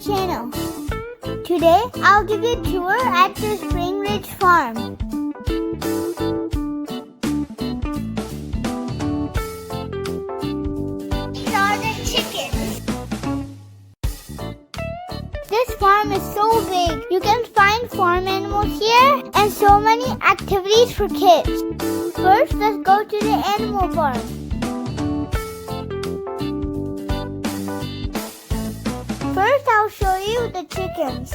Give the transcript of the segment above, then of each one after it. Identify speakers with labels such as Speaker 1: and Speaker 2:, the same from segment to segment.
Speaker 1: channel. Today, I'll give you a tour at the Springridge farm. These are the chickens. This farm is so big. You can find farm animals here and so many activities for kids. First, let's go to the animal barn. First, I'll show you the chickens.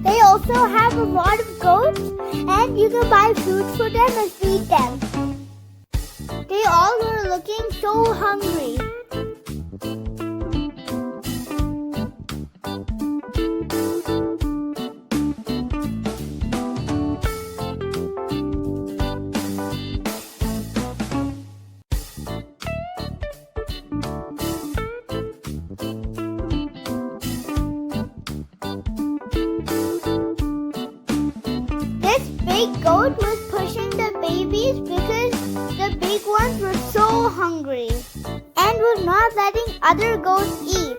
Speaker 1: They also have a lot of goats, and you can buy food for them and feed them. They all were looking so hungry. This big goat was pushing the babies because the big ones were so hungry and was not letting other goats eat.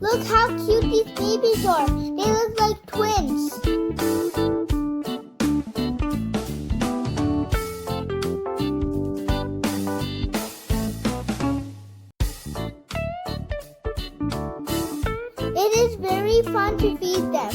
Speaker 1: Look how cute these babies are. They look like twins. It is very fun to feed them.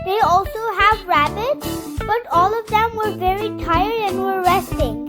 Speaker 1: They also have rabbits, but all of them were very tired and were resting.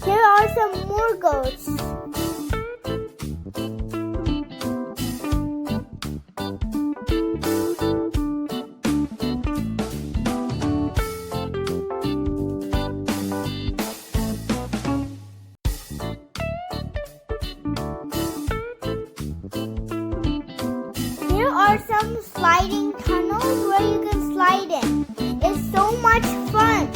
Speaker 1: Here are some more goats. Here are some sliding tunnels where you can slide in. It's so much fun.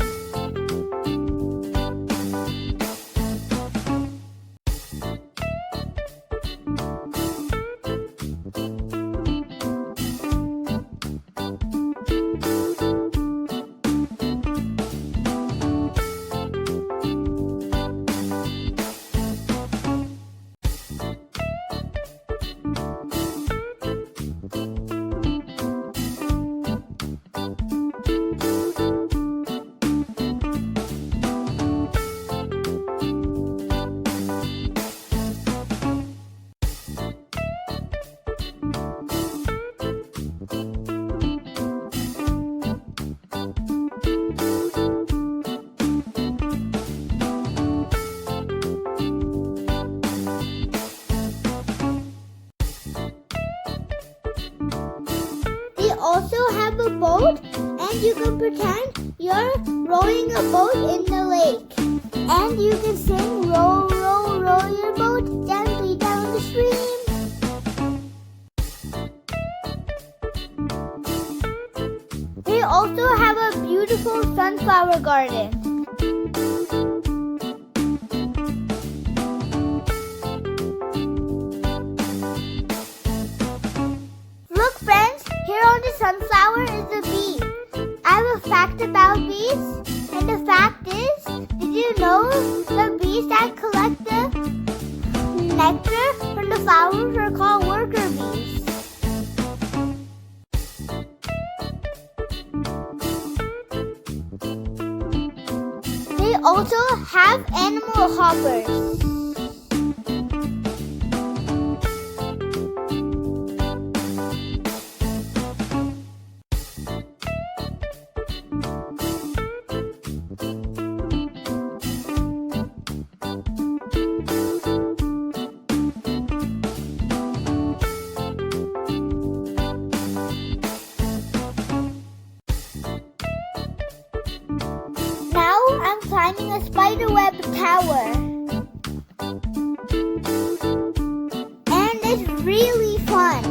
Speaker 1: also have a boat, and you can pretend you're rowing a boat in the lake. And you can sing, row, row, row your boat gently down the stream. They also have a beautiful sunflower garden. Look friends, here on the sunflower is a bee. I have a fact about bees, and the fact is, did you know the bees that collect the nectar from the flowers are called worker bees? They also have animal hoppers. Now I'm climbing a spiderweb tower. And it's really fun.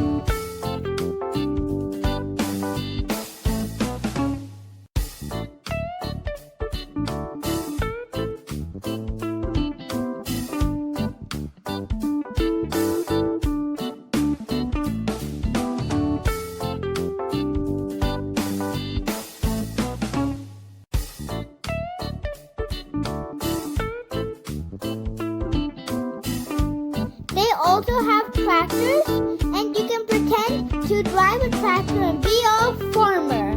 Speaker 1: They also have tractors, and you can pretend to drive a tractor and be a farmer.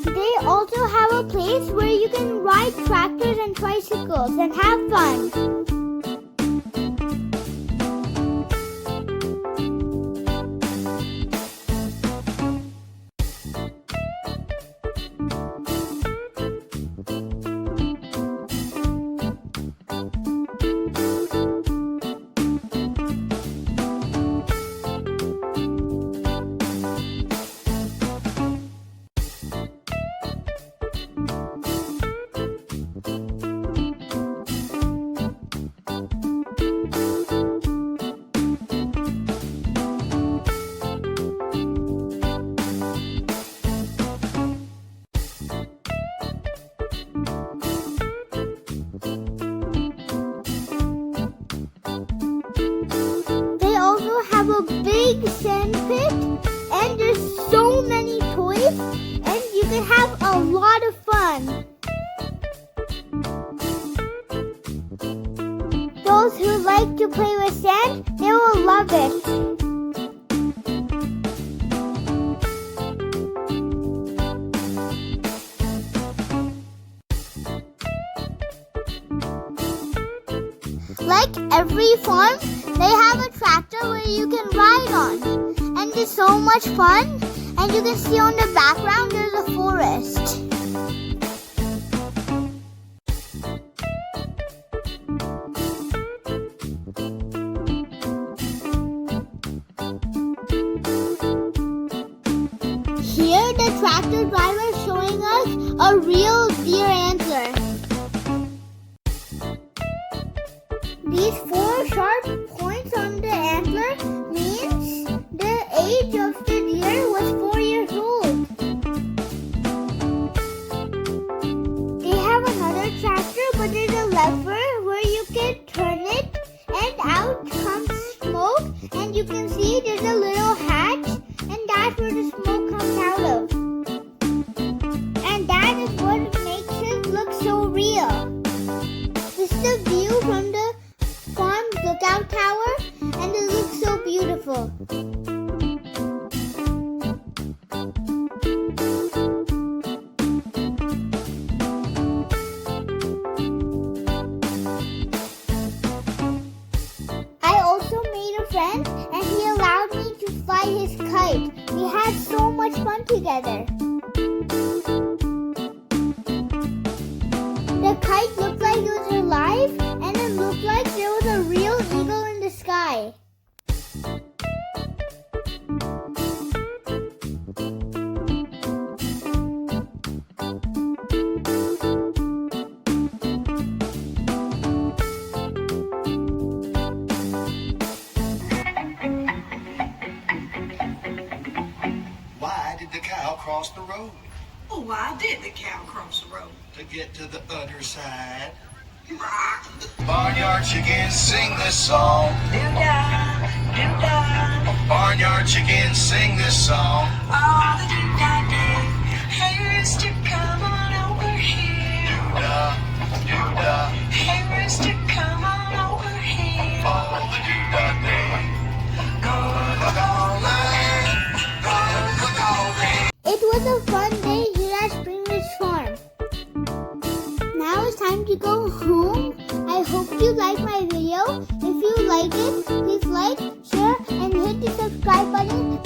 Speaker 1: They also have a place where you can ride tractors and tricycles and have fun. They also have a big sand pit, and there's so many toys, and you can have a lot of fun. Those who like to play with sand, they will love it. Like every farm, they have a tractor where you can ride on. And it's so much fun. And you can see on the background there's a forest. Here the tractor driver is showing us a real deer antler. These 4 sharp points on the antler means the age of the deer was 4 years old. They have another tractor, but there's a lever where you can turn it and out comes smoke, and you can see there's a little hatch, and that's where the smoke comes out of. And that is what makes it look so real. This is the view from the farm's lookout tower, and it looks so beautiful. I also made a friend, and he allowed me to fly his kite. We had so much fun together.
Speaker 2: cross the road?
Speaker 3: Oh, why did the cow cross the road?
Speaker 2: To get to the other side. Barnyard chickens sing this song.
Speaker 3: Do-da, do-da.
Speaker 2: Barnyard chickens sing this song.
Speaker 3: All the do-da-day. Hey, rooster, come on over here.
Speaker 2: Do-da, do-da,
Speaker 3: Hey, rooster, come on over here.
Speaker 2: all the do-da-day.
Speaker 3: Go, go, go, land. Go, go, go, land.
Speaker 1: It was a fun day here at Springridge Farm. Now it's time to go home. I hope you liked my video. If you liked it, please like, share, and hit the subscribe button